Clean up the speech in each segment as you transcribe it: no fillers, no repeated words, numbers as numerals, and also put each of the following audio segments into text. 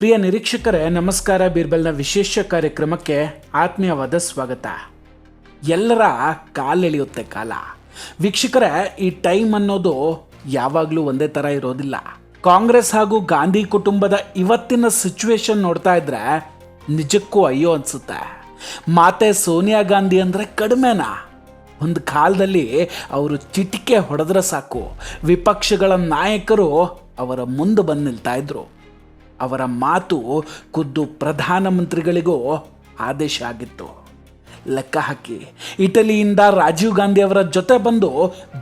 ಪ್ರಿಯ ನಿರೀಕ್ಷಕರೇ, ನಮಸ್ಕಾರ. ಬೀರ್ಬಲ್ನ ವಿಶೇಷ ಕಾರ್ಯಕ್ರಮಕ್ಕೆ ಆತ್ಮೀಯವಾದ ಸ್ವಾಗತ. ಎಲ್ಲರ ಕಾಲೆಳೆಯುತ್ತೆ ಕಾಲ. ವೀಕ್ಷಕರೇ, ಈ ಟೈಮ್ ಅನ್ನೋದು ಯಾವಾಗಲೂ ಒಂದೇ ಥರ ಇರೋದಿಲ್ಲ. ಕಾಂಗ್ರೆಸ್ ಹಾಗೂ ಗಾಂಧಿ ಕುಟುಂಬದ ಇವತ್ತಿನ ಸಿಚುವೇಶನ್ ನೋಡ್ತಾ ಇದ್ರೆ ನಿಜಕ್ಕೂ ಅಯ್ಯೋ ಅನ್ಸುತ್ತೆ. ಮಾತೆ ಸೋನಿಯಾ ಗಾಂಧಿ ಅಂದರೆ ಕಡಿಮೆನಾ? ಒಂದು ಕಾಲದಲ್ಲಿ ಅವರು ಚಿಟಿಕೆ ಹೊಡೆದ್ರೆ ಸಾಕು, ವಿಪಕ್ಷಗಳ ನಾಯಕರು ಅವರ ಮುಂದೆ ಬಂದು ನಿಲ್ತಾ ಇದ್ರು. ಅವರ ಮಾತು ಖುದ್ದು ಪ್ರಧಾನಮಂತ್ರಿಗಳಿಗೂ ಆದೇಶ ಆಗಿತ್ತು. ಲೆಕ್ಕ ಹಾಕಿ, ಇಟಲಿಯಿಂದ ರಾಜೀವ್ ಗಾಂಧಿ ಅವರ ಜೊತೆ ಬಂದು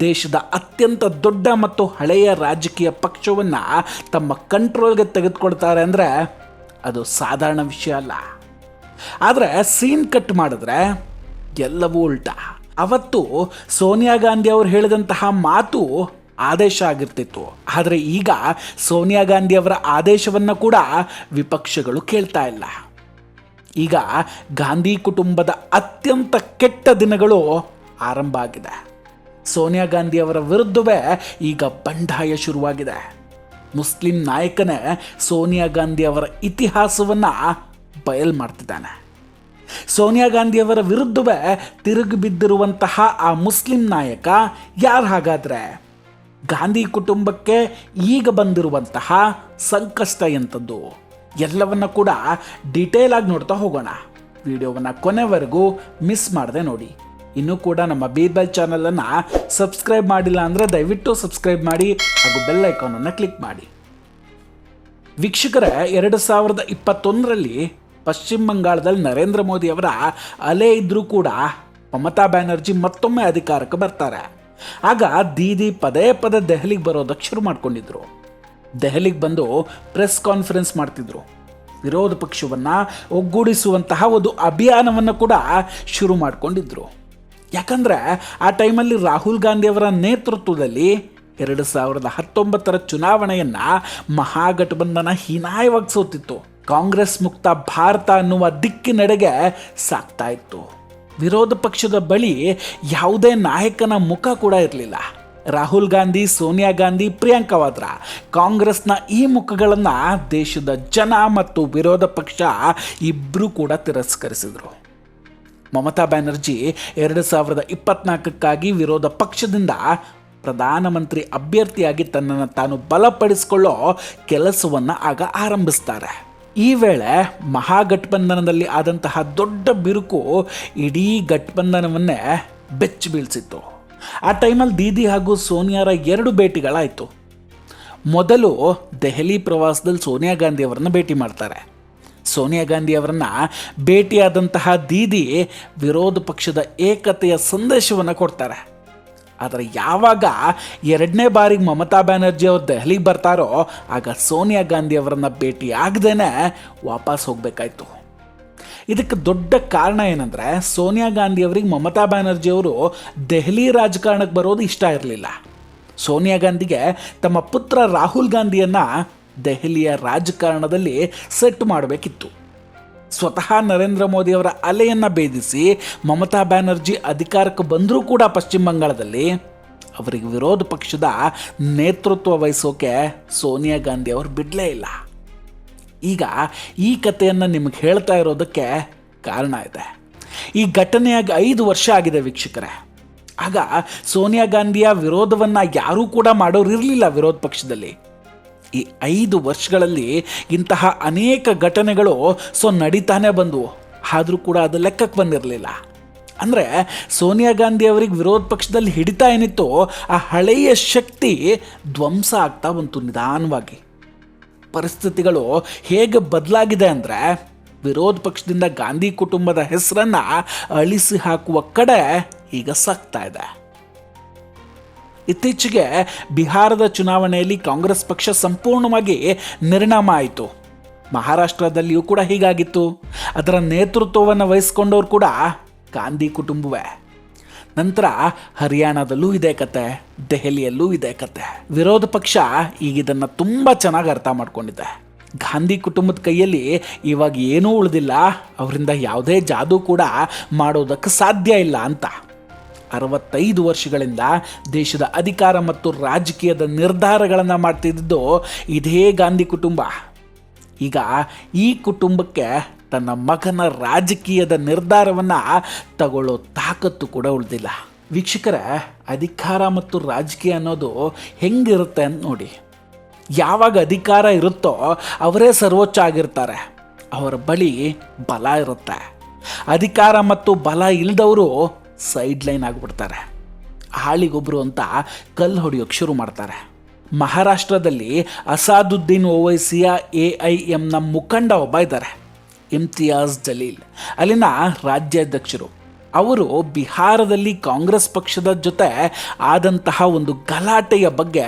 ದೇಶದ ಅತ್ಯಂತ ದೊಡ್ಡ ಮತ್ತು ಹಳೆಯ ರಾಜಕೀಯ ಪಕ್ಷವನ್ನು ತಮ್ಮ ಕಂಟ್ರೋಲ್ಗೆ ತೆಗೆದುಕೊಳ್ತಾರೆ ಅಂದರೆ ಅದು ಸಾಧಾರಣ ವಿಷಯ ಅಲ್ಲ. ಆದರೆ ಸೀನ್ ಕಟ್ ಮಾಡಿದ್ರೆ ಎಲ್ಲವೂ ಉಲ್ಟಾ. ಅವತ್ತು ಸೋನಿಯಾ ಗಾಂಧಿ ಅವರು ಹೇಳಿದಂತಹ ಮಾತು ಆದೇಶ ಆಗಿರ್ತಿತ್ತು. ಆದರೆ ಈಗ ಸೋನಿಯಾ ಗಾಂಧಿ ಅವರ ಆದೇಶವನ್ನು ಕೂಡ ವಿಪಕ್ಷಗಳು ಕೇಳ್ತಾ ಇಲ್ಲ. ಈಗ ಗಾಂಧಿ ಕುಟುಂಬದ ಅತ್ಯಂತ ಕೆಟ್ಟ ದಿನಗಳು ಆರಂಭ ಆಗಿದೆ. ಸೋನಿಯಾ ಗಾಂಧಿ ಅವರ ವಿರುದ್ಧವೇ ಈಗ ಬಂಡಾಯ ಶುರುವಾಗಿದೆ. ಮುಸ್ಲಿಂ ನಾಯಕನೇ ಸೋನಿಯಾ ಗಾಂಧಿ ಅವರ ಇತಿಹಾಸವನ್ನು ಬಯಲು ಮಾಡ್ತಿದ್ದಾನೆ. ಸೋನಿಯಾ ಗಾಂಧಿ ಅವರ ವಿರುದ್ಧವೇ ತಿರುಗಿ ಬಿದ್ದಿರುವಂತಹ ಆ ಮುಸ್ಲಿಂ ನಾಯಕ ಯಾರು ಹಾಗಾದರೆ? ಗಾಂಧಿ ಕುಟುಂಬಕ್ಕೆ ಈಗ ಬಂದಿರುವಂತಹ ಸಂಕಷ್ಟ ಎಂಥದ್ದು ಎಲ್ಲವನ್ನ ಕೂಡ ಡೀಟೇಲ್ ಆಗಿ ನೋಡ್ತಾ ಹೋಗೋಣ. ವಿಡಿಯೋವನ್ನು ಕೊನೆವರೆಗೂ ಮಿಸ್ ಮಾಡದೆ ನೋಡಿ. ಇನ್ನೂ ಕೂಡ ನಮ್ಮ ಬೀರ್ಬಲ್ ಚಾನಲನ್ನು ಸಬ್ಸ್ಕ್ರೈಬ್ ಮಾಡಿಲ್ಲ ಅಂದರೆ ದಯವಿಟ್ಟು ಸಬ್ಸ್ಕ್ರೈಬ್ ಮಾಡಿ ಹಾಗೂ ಬೆಲ್ ಐಕಾನನ್ನು ಕ್ಲಿಕ್ ಮಾಡಿ. ವೀಕ್ಷಕರೇ, 2021ರಲ್ಲಿ ಪಶ್ಚಿಮ ಬಂಗಾಳದಲ್ಲಿ ನರೇಂದ್ರ ಮೋದಿ ಅವರ ಅಲೆ ಇದ್ದರೂ ಕೂಡ ಮಮತಾ ಬ್ಯಾನರ್ಜಿ ಮತ್ತೊಮ್ಮೆ ಅಧಿಕಾರಕ್ಕೆ ಬರ್ತಾರೆ. ಆಗ ದೀದಿ ಪದೇ ಪದೇ ದೆಹಲಿಗೆ ಬರೋದಕ್ಕೆ ಶುರು ಮಾಡ್ಕೊಂಡಿದ್ರು. ದೆಹಲಿಗೆ ಬಂದು ಪ್ರೆಸ್ ಕಾನ್ಫರೆನ್ಸ್ ಮಾಡ್ತಿದ್ರು. ವಿರೋಧ ಪಕ್ಷವನ್ನು ಒಗ್ಗೂಡಿಸುವಂತಹ ಒಂದು ಅಭಿಯಾನವನ್ನು ಕೂಡ ಶುರು ಮಾಡಿಕೊಂಡಿದ್ರು. ಯಾಕಂದರೆ ಆ ಟೈಮಲ್ಲಿ ರಾಹುಲ್ ಗಾಂಧಿ ಅವರ ನೇತೃತ್ವದಲ್ಲಿ 2019ರ ಚುನಾವಣೆಯನ್ನು ಮಹಾಗಠಬಂಧನ ಹೀನಾಯವಾಗಿ ಸೋತಿತ್ತು. ಕಾಂಗ್ರೆಸ್ ಮುಕ್ತ ಭಾರತ ಅನ್ನುವ ದಿಕ್ಕಿನೆಡೆಗೆ ಸಾಗ್ತಾ ಇತ್ತು. ವಿರೋಧ ಪಕ್ಷದ ಬಳಿ ಯಾವುದೇ ನಾಯಕನ ಮುಖ ಕೂಡ ಇರಲಿಲ್ಲ. ರಾಹುಲ್ ಗಾಂಧಿ, ಸೋನಿಯಾ ಗಾಂಧಿ, ಪ್ರಿಯಾಂಕಾ ವಾದ್ರಾ, ಕಾಂಗ್ರೆಸ್ನ ಈ ಮುಖಗಳನ್ನು ದೇಶದ ಜನ ಮತ್ತು ವಿರೋಧ ಪಕ್ಷ ಇಬ್ಬರೂ ಕೂಡ ತಿರಸ್ಕರಿಸಿದರು. ಮಮತಾ ಬ್ಯಾನರ್ಜಿ 2024ಕ್ಕಾಗಿ ವಿರೋಧ ಪಕ್ಷದಿಂದ ಪ್ರಧಾನಮಂತ್ರಿ ಅಭ್ಯರ್ಥಿಯಾಗಿ ತನ್ನನ್ನು ತಾನು ಬಲಪಡಿಸಿಕೊಳ್ಳೋ ಕೆಲಸವನ್ನು ಆಗ ಆರಂಭಿಸ್ತಾರೆ. ಈ ವೇಳೆ ಮಹಾಗಠಬಂಧನದಲ್ಲಿ ಆದಂತಹ ದೊಡ್ಡ ಬಿರುಕು ಇಡೀ ಗಠಬಂಧನವನ್ನೇ ಬೆಚ್ಚಿ ಬೀಳಿಸಿತ್ತು. ಆ ಟೈಮಲ್ಲಿ ದೀದಿ ಹಾಗೂ ಸೋನಿಯಾರ 2 ಭೇಟಿಗಳಾಯಿತು. ಮೊದಲು ದೆಹಲಿ ಪ್ರವಾಸದಲ್ಲಿ ಸೋನಿಯಾ ಗಾಂಧಿ ಅವರನ್ನು ಭೇಟಿ ಮಾಡ್ತಾರೆ. ಸೋನಿಯಾ ಗಾಂಧಿ ಅವರನ್ನು ಭೇಟಿಯಾದಂತಹ ದೀದಿ ವಿರೋಧ ಪಕ್ಷದ ಏಕತೆಯ ಸಂದೇಶವನ್ನು ಕೊಡ್ತಾರೆ. ಆದರೆ ಯಾವಾಗ 2ನೇ ಬಾರಿಗೆ ಮಮತಾ ಬ್ಯಾನರ್ಜಿ ಅವರು ದೆಹಲಿಗೆ ಬರ್ತಾರೋ ಆಗ ಸೋನಿಯಾ ಗಾಂಧಿ ಅವರನ್ನು ಭೇಟಿ ಆಗದೇನೆ ವಾಪಸ್ ಹೋಗಬೇಕಾಯ್ತು. ಇದಕ್ಕೆ ದೊಡ್ಡ ಕಾರಣ ಏನಂದರೆ, ಸೋನಿಯಾ ಗಾಂಧಿ ಅವರಿಗೆ ಮಮತಾ ಬ್ಯಾನರ್ಜಿ ಅವರು ದೆಹಲಿ ರಾಜಕಾರಣಕ್ಕೆ ಬರೋದು ಇಷ್ಟ ಇರಲಿಲ್ಲ. ಸೋನಿಯಾ ಗಾಂಧಿಗೆ ತಮ್ಮ ಪುತ್ರ ರಾಹುಲ್ ಗಾಂಧಿಯನ್ನು ದೆಹಲಿಯ ರಾಜಕಾರಣದಲ್ಲಿ ಸೆಟ್ ಮಾಡಬೇಕಿತ್ತು. ಸ್ವತಃ ನರೇಂದ್ರ ಮೋದಿ ಅವರ ಅಲೆಯನ್ನು ಭೇದಿಸಿ ಮಮತಾ ಬ್ಯಾನರ್ಜಿ ಅಧಿಕಾರಕ್ಕೆ ಬಂದರೂ ಕೂಡ ಪಶ್ಚಿಮ ಬಂಗಾಳದಲ್ಲಿ ಅವರಿಗೆ ವಿರೋಧ ಪಕ್ಷದ ನೇತೃತ್ವ ವಹಿಸೋಕೆ ಸೋನಿಯಾ ಗಾಂಧಿ ಅವರು ಬಿಡಲೇ ಇಲ್ಲ. ಈಗ ಈ ಕಥೆಯನ್ನು ನಿಮಗೆ ಹೇಳ್ತಾ ಇರೋದಕ್ಕೆ ಕಾರಣ ಇದೆ. ಈ ಘಟನೆಯಾಗಿ 5 ವರ್ಷ ಆಗಿದೆ ವೀಕ್ಷಕರೇ. ಆಗ ಸೋನಿಯಾ ಗಾಂಧಿಯ ವಿರೋಧವನ್ನು ಯಾರೂ ಕೂಡ ಮಾಡೋರಿರಲಿಲ್ಲ ವಿರೋಧ ಪಕ್ಷದಲ್ಲಿ. ಈ 5 ವರ್ಷಗಳಲ್ಲಿ ಇಂತಹ ಅನೇಕ ಘಟನೆಗಳು ನಡೀತಾನೆ ಬಂದವು. ಆದರೂ ಕೂಡ ಅದು ಲೆಕ್ಕಕ್ಕೆ ಬಂದಿರಲಿಲ್ಲ. ಅಂದರೆ ಸೋನಿಯಾ ಗಾಂಧಿ ಅವರಿಗೆ ವಿರೋಧ ಪಕ್ಷದಲ್ಲಿ ಹಿಡಿತಾ ಏನಿತ್ತು, ಆ ಹಳೆಯ ಶಕ್ತಿ ಧ್ವಂಸ ಆಗ್ತಾ ಬಂತು ನಿಧಾನವಾಗಿ. ಪರಿಸ್ಥಿತಿಗಳು ಹೇಗೆ ಬದಲಾಗಿದೆ ಅಂದರೆ, ವಿರೋಧ ಪಕ್ಷದಿಂದ ಗಾಂಧಿ ಕುಟುಂಬದ ಹೆಸರನ್ನು ಅಳಿಸಿ ಹಾಕುವ ಕಡೆ ಈಗ ಸಾಗ್ತಾ ಇದೆ. ಇತ್ತೀಚೆಗೆ ಬಿಹಾರದ ಚುನಾವಣೆಯಲ್ಲಿ ಕಾಂಗ್ರೆಸ್ ಪಕ್ಷ ಸಂಪೂರ್ಣವಾಗಿ ನಿರ್ನಾಮ ಆಯಿತು. ಮಹಾರಾಷ್ಟ್ರದಲ್ಲಿಯೂ ಕೂಡ ಹೀಗಾಗಿತ್ತು. ಅದರ ನೇತೃತ್ವವನ್ನು ವಹಿಸ್ಕೊಂಡವರು ಕೂಡ ಗಾಂಧಿ ಕುಟುಂಬವೇ. ನಂತರ ಹರಿಯಾಣದಲ್ಲೂ ಇದೇ ಕತೆ, ದೆಹಲಿಯಲ್ಲೂ ಇದೇ ಕತೆ. ವಿರೋಧ ಪಕ್ಷ ಈಗ ಇದನ್ನು ತುಂಬ ಚೆನ್ನಾಗಿ ಅರ್ಥ ಮಾಡ್ಕೊಂಡಿದೆ. ಗಾಂಧಿ ಕುಟುಂಬದ ಕೈಯಲ್ಲಿ ಇವಾಗ ಏನೂ ಉಳಿದಿಲ್ಲ, ಅವರಿಂದ ಯಾವುದೇ ಜಾದೂ ಕೂಡ ಮಾಡೋದಕ್ಕೆ ಸಾಧ್ಯ ಇಲ್ಲ ಅಂತ. 65 ವರ್ಷಗಳಿಂದ ದೇಶದ ಅಧಿಕಾರ ಮತ್ತು ರಾಜಕೀಯದ ನಿರ್ಧಾರಗಳನ್ನು ಮಾಡ್ತಿದ್ದು ಇದೇ ಗಾಂಧಿ ಕುಟುಂಬ. ಈಗ ಈ ಕುಟುಂಬಕ್ಕೆ ತನ್ನ ಮಗನ ರಾಜಕೀಯದ ನಿರ್ಧಾರವನ್ನು ತಗೊಳ್ಳೋ ತಾಕತ್ತು ಕೂಡ ಉಳಿದಿಲ್ಲ. ವೀಕ್ಷಕರೇ, ಅಧಿಕಾರ ಮತ್ತು ರಾಜಕೀಯ ಅನ್ನೋದು ಹೆಂಗಿರುತ್ತೆ ಅಂತ ನೋಡಿ. ಯಾವಾಗ ಅಧಿಕಾರ ಇರುತ್ತೋ ಅವರೇ ಸರ್ವೋಚ್ಚ ಆಗಿರ್ತಾರೆ, ಅವರ ಬಳಿ ಬಲ ಇರುತ್ತೆ. ಅಧಿಕಾರ ಮತ್ತು ಬಲ ಇಲ್ಲದವರು ಸೈಡ್ ಲೈನ್ ಆಗಿಬಿಡ್ತಾರೆ, ಆಳಿಗೊಬ್ಬರು ಅಂತ ಕಲ್ಲು ಹೊಡೆಯೋಕ್ಕೆ ಶುರು ಮಾಡ್ತಾರೆ. ಮಹಾರಾಷ್ಟ್ರದಲ್ಲಿ ಅಸಾದುದ್ದೀನ್ ಓವೈಸಿಯ AIMನ ಮುಖಂಡ ಒಬ್ಬ ಇದ್ದಾರೆ, ಇಮ್ತಿಯಾಜ್ ಜಲೀಲ್, ಅಲ್ಲಿನ ರಾಜ್ಯಾಧ್ಯಕ್ಷರು. ಅವರು ಬಿಹಾರದಲ್ಲಿ ಕಾಂಗ್ರೆಸ್ ಪಕ್ಷದ ಜೊತೆ ಆದಂತಹ ಒಂದು ಗಲಾಟೆಯ ಬಗ್ಗೆ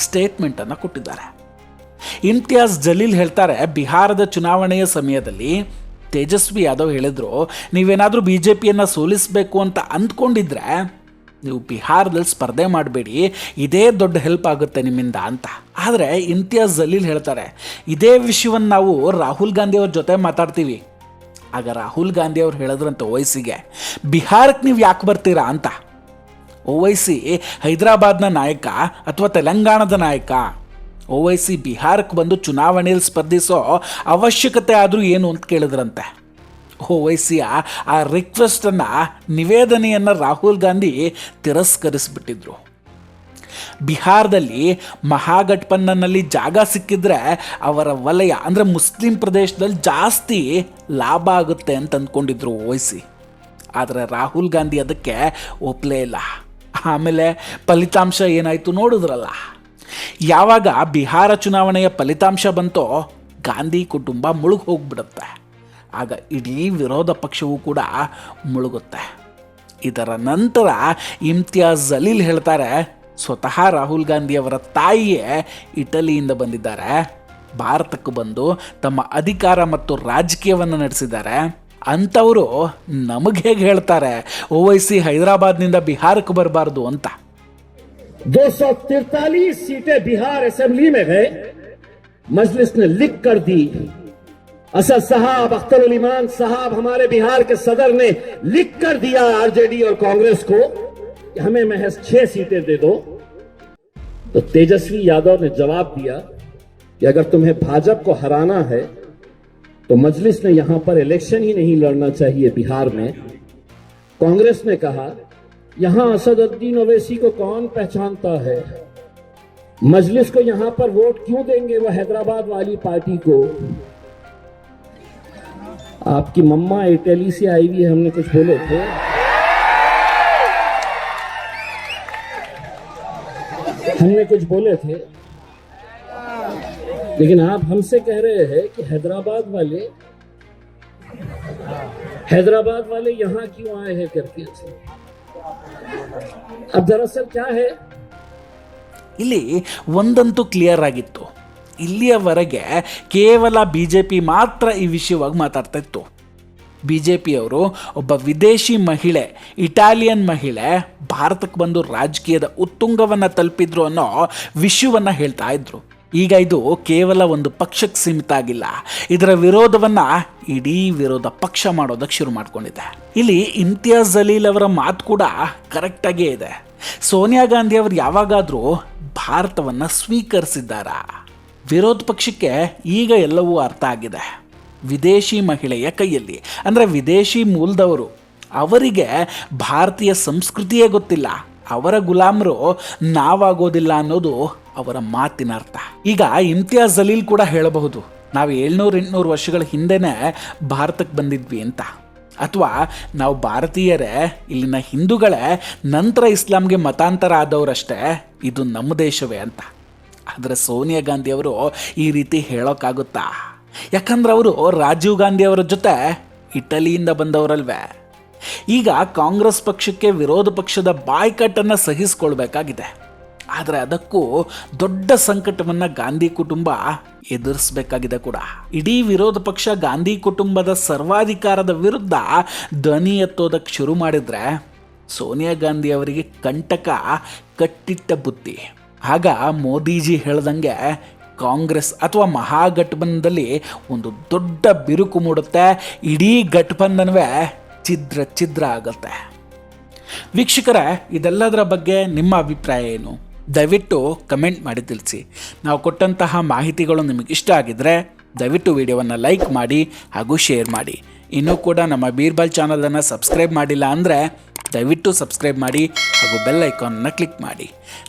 ಸ್ಟೇಟ್ಮೆಂಟನ್ನು ಕೊಟ್ಟಿದ್ದಾರೆ. ಇಮ್ತಿಯಾಜ್ ಜಲೀಲ್ ಹೇಳ್ತಾರೆ, ಬಿಹಾರದ ಚುನಾವಣೆಯ ಸಮಯದಲ್ಲಿ ತೇಜಸ್ವಿ ಯಾದವ್ ಹೇಳಿದ್ರು, ನೀವೇನಾದರೂ BJPಯನ್ನು ಸೋಲಿಸಬೇಕು ಅಂತ ಅಂದ್ಕೊಂಡಿದ್ರೆ ನೀವು ಬಿಹಾರದಲ್ಲಿ ಸ್ಪರ್ಧೆ ಮಾಡಬೇಡಿ, ಇದೇ ದೊಡ್ಡ ಹೆಲ್ಪ್ ಆಗುತ್ತೆ ನಿಮ್ಮಿಂದ ಅಂತ. ಆದರೆ ಇಮ್ತಿಯಾಜ್ ಜಲೀಲ್ ಹೇಳ್ತಾರೆ, ಇದೇ ವಿಷಯವನ್ನು ನಾವು ರಾಹುಲ್ ಗಾಂಧಿ ಅವ್ರ ಜೊತೆ ಮಾತಾಡ್ತೀವಿ. ಆಗ ರಾಹುಲ್ ಗಾಂಧಿ ಅವ್ರು ಹೇಳಿದ್ರಂತೆ ಓವೈಸಿಗೆ, ಬಿಹಾರಕ್ಕೆ ನೀವು ಯಾಕೆ ಬರ್ತೀರಾ ಅಂತ. ಓವೈಸಿ ಹೈದರಾಬಾದ್ನ ನಾಯಕ ಅಥವಾ ತೆಲಂಗಾಣದ ನಾಯಕ. ಓವೈಸಿ ಬಿಹಾರಕ್ಕೆ ಬಂದು ಚುನಾವಣೆಯಲ್ಲಿ ಸ್ಪರ್ಧಿಸೋ ಅವಶ್ಯಕತೆ ಆದರೂ ಏನು ಅಂತ ಕೇಳಿದ್ರಂತೆ. ಓವೈಸಿಯ ಆ ರಿಕ್ವೆಸ್ಟನ್ನು, ನಿವೇದನೆಯನ್ನು ರಾಹುಲ್ ಗಾಂಧಿ ತಿರಸ್ಕರಿಸಿಬಿಟ್ಟಿದ್ರು. ಬಿಹಾರದಲ್ಲಿ ಮಹಾಗಠಬಂಧನ್ನಲ್ಲಿ ಜಾಗ ಸಿಕ್ಕಿದ್ರೆ ಅವರ ವಲಯ ಅಂದರೆ ಮುಸ್ಲಿಂ ಪ್ರದೇಶದಲ್ಲಿ ಜಾಸ್ತಿ ಲಾಭ ಆಗುತ್ತೆ ಅಂತ ಅಂದ್ಕೊಂಡಿದ್ರು ಓವೈಸಿ. ಆದರೆ ರಾಹುಲ್ ಗಾಂಧಿ ಅದಕ್ಕೆ ಒಪ್ಪಲೇ ಇಲ್ಲ. ಆಮೇಲೆ ಫಲಿತಾಂಶ ಏನಾಯಿತು ನೋಡಿದ್ರಲ್ಲ. ಯಾವಾಗ ಬಿಹಾರ ಚುನಾವಣೆಯ ಫಲಿತಾಂಶ ಬಂತೋ ಗಾಂಧಿ ಕುಟುಂಬ ಮುಳುಗಿ ಹೋಗ್ಬಿಡುತ್ತೆ. ಆಗ ಇಡೀ ವಿರೋಧ ಪಕ್ಷವೂ ಕೂಡ ಮುಳುಗುತ್ತೆ. ಇದರ ನಂತರ ಇಮ್ತಿಯಾಜ್ ಜಲೀಲ್ ಹೇಳ್ತಾರೆ, ಸ್ವತಃ ರಾಹುಲ್ ಗಾಂಧಿ ಅವರ ತಾಯಿಯೇ ಇಟಲಿಯಿಂದ ಬಂದಿದ್ದಾರೆ, ಭಾರತಕ್ಕೆ ಬಂದು ತಮ್ಮ ಅಧಿಕಾರ ಮತ್ತು ರಾಜಕೀಯವನ್ನು ನಡೆಸಿದ್ದಾರೆ. ಅಂಥವರು ನಮಗೆ ಹೇಗೆ ಹೇಳ್ತಾರೆ ಓವೈಸಿ ಹೈದರಾಬಾದ್ನಿಂದ ಬಿಹಾರಕ್ಕೆ ಬರಬಾರ್ದು ಅಂತ. 243 सीटें बिहार असेंबली में गए, मजलिस ने लिख कर दी, असद साहब, अख्तर इमान साहब, हमारे बिहार के सदर ने लिख कर दिया आरजेडी और कांग्रेस को कि हमें महज 6 सीटें दे दो. तो तेजस्वी यादव ने जवाब दिया कि अगर तुम्हें भाजपा को हराना है तो मजलिस ने यहां पर इलेक्शन ही नहीं लड़ना चाहिए बिहार में. कांग्रेस ने कहा, यहां असदुद्दीन ओवैसी को कौन पहचानता है, मजलिस को यहां पर वोट क्यों देंगे वो हैदराबाद वाली पार्टी को. आपकी मम्मा इटली से आई हुई है, हमने कुछ बोले थे. हमने कुछ बोले थे, लेकिन आप हमसे कह रहे हैं कि हैदराबाद वाले यहां क्यों आए हैं करके. अब दरअसल क्या है, ಇಲ್ಲಿ ಒಂದಂತೂ ಕ್ಲಿಯರ್ ಆಗಿತ್ತು, ಇಲ್ಲಿಯವರೆಗೆ ಕೇವಲ BJP ಮಾತ್ರ ಈ ವಿಷಯವಾಗಿ ಮಾತಾಡ್ತಾ ಇತ್ತು. BJPಯವರು ಒಬ್ಬ ವಿದೇಶಿ ಮಹಿಳೆ, ಇಟಾಲಿಯನ್ ಮಹಿಳೆ ಭಾರತಕ್ಕೆ ಬಂದು ರಾಜಕೀಯದ ಉತ್ತುಂಗವನ್ನು ತಲುಪಿದ್ರು ಅನ್ನೋ ವಿಷಯವನ್ನು ಹೇಳ್ತಾ ಇದ್ರು. ಈಗ ಇದು ಕೇವಲ ಒಂದು ಪಕ್ಷಕ್ಕೆ ಸೀಮಿತ ಆಗಿಲ್ಲ, ಇದರ ವಿರೋಧವನ್ನು ಇಡೀ ವಿರೋಧ ಪಕ್ಷ ಮಾಡೋದಕ್ಕೆ ಶುರು ಮಾಡ್ಕೊಂಡಿದೆ. ಇಲ್ಲಿ ಇಮ್ತಿಯಾಜ್ ಜಲೀಲ್ ಅವರ ಮಾತು ಕೂಡ ಕರೆಕ್ಟಾಗೇ ಇದೆ. ಸೋನಿಯಾ ಗಾಂಧಿ ಅವರು ಯಾವಾಗಾದರೂ ಭಾರತವನ್ನು ಸ್ವೀಕರಿಸಿದ್ದಾರಾ? ವಿರೋಧ ಪಕ್ಷಕ್ಕೆ ಈಗ ಎಲ್ಲವೂ ಅರ್ಥ ಆಗಿದೆ. ವಿದೇಶಿ ಮಹಿಳೆಯ ಕೈಯಲ್ಲಿ, ಅಂದರೆ ವಿದೇಶಿ ಮೂಲದವರು, ಅವರಿಗೆ ಭಾರತೀಯ ಸಂಸ್ಕೃತಿಯೇ ಗೊತ್ತಿಲ್ಲ, ಅವರ ಗುಲಾಮರು ನಾವಾಗೋದಿಲ್ಲ ಅನ್ನೋದು ಅವರ ಮಾತಿನ ಅರ್ಥ. ಈಗ ಇಮ್ತಿಯಾಜ್ ಜಲೀಲ್ ಕೂಡ ಹೇಳಬಹುದು, ನಾವು 700-800 ವರ್ಷಗಳ ಹಿಂದೆನೇ ಭಾರತಕ್ಕೆ ಬಂದಿದ್ವಿ ಅಂತ, ಅಥವಾ ನಾವು ಭಾರತೀಯರೇ, ಇಲ್ಲಿನ ಹಿಂದೂಗಳೇ ನಂತರ ಇಸ್ಲಾಂಗೆ ಮತಾಂತರ ಆದವರಷ್ಟೇ, ಇದು ನಮ್ಮ ದೇಶವೇ ಅಂತ. ಆದರೆ ಸೋನಿಯಾ ಗಾಂಧಿ ಅವರು ಈ ರೀತಿ ಹೇಳೋಕ್ಕಾಗುತ್ತಾ? ಯಾಕಂದ್ರೆ ಅವರು ರಾಜೀವ್ ಗಾಂಧಿ ಅವರ ಜೊತೆ ಇಟಲಿಯಿಂದ ಬಂದವರಲ್ವೇ. ಈಗ ಕಾಂಗ್ರೆಸ್ ಪಕ್ಷಕ್ಕೆ ವಿರೋಧ ಪಕ್ಷದ ಬಾಯ್ಕಟ್ಟನ್ನು ಸಹಿಸಿಕೊಳ್ಬೇಕಾಗಿದೆ. ಆದರೆ ಅದಕ್ಕೂ ದೊಡ್ಡ ಸಂಕಟವನ್ನು ಗಾಂಧಿ ಕುಟುಂಬ ಎದುರಿಸಬೇಕಾಗಿದೆ ಕೂಡ. ಇಡೀ ವಿರೋಧ ಪಕ್ಷ ಗಾಂಧಿ ಕುಟುಂಬದ ಸರ್ವಾಧಿಕಾರದ ವಿರುದ್ಧ ಧ್ವನಿ ಎತ್ತೋದಕ್ಕೆ ಶುರು ಮಾಡಿದರೆ ಸೋನಿಯಾ ಗಾಂಧಿ ಅವರಿಗೆ ಕಂಟಕ ಕಟ್ಟಿಟ್ಟ ಬುತ್ತಿ. ಆಗ ಮೋದಿಜಿ ಹೇಳ್ದಂಗೆ ಕಾಂಗ್ರೆಸ್ ಅಥವಾ ಮಹಾಗಠಬಂಧನದಲ್ಲಿ ಒಂದು ದೊಡ್ಡ ಬಿರುಕು ಮೂಡುತ್ತೆ. ಇಡೀ ಗಠಬಂಧನವೇ ಛಿದ್ರ ಛಿದ್ರ ಆಗುತ್ತೆ. ವೀಕ್ಷಕರೇ, ಇದೆಲ್ಲದರ ಬಗ್ಗೆ ನಿಮ್ಮ ಅಭಿಪ್ರಾಯ ಏನು? ದಯವಿಟ್ಟು ಕಮೆಂಟ್ ಮಾಡಿ ತಿಳಿಸಿ. ನಾವು ಕೊಟ್ಟಂತಹ ಮಾಹಿತಿಗಳು ನಿಮಗೆ ಇಷ್ಟ ಆಗಿದ್ದರೆ ದಯವಿಟ್ಟು ವಿಡಿಯೋವನ್ನು ಲೈಕ್ ಮಾಡಿ ಹಾಗೂ ಶೇರ್ ಮಾಡಿ. ಇನ್ನೂ ಕೂಡ ನಮ್ಮ ಬೀರ್ಬಲ್ ಚಾನಲನ್ನು ಸಬ್ಸ್ಕ್ರೈಬ್ ಮಾಡಿಲ್ಲ ಅಂದರೆ ದಯವಿಟ್ಟು ಸಬ್ಸ್ಕ್ರೈಬ್ ಮಾಡಿ ಹಾಗೂ ಬೆಲ್ ಐಕಾನನ್ನು ಕ್ಲಿಕ್ ಮಾಡಿ.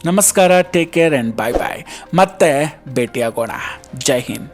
ನಮಸ್ಕಾರ, ಟೇಕ್ ಕೇರ್ ಆ್ಯಂಡ್ ಬಾಯ್ ಬಾಯ್. ಮತ್ತೆ ಭೇಟಿಯಾಗೋಣ. ಜೈ ಹಿಂದ್.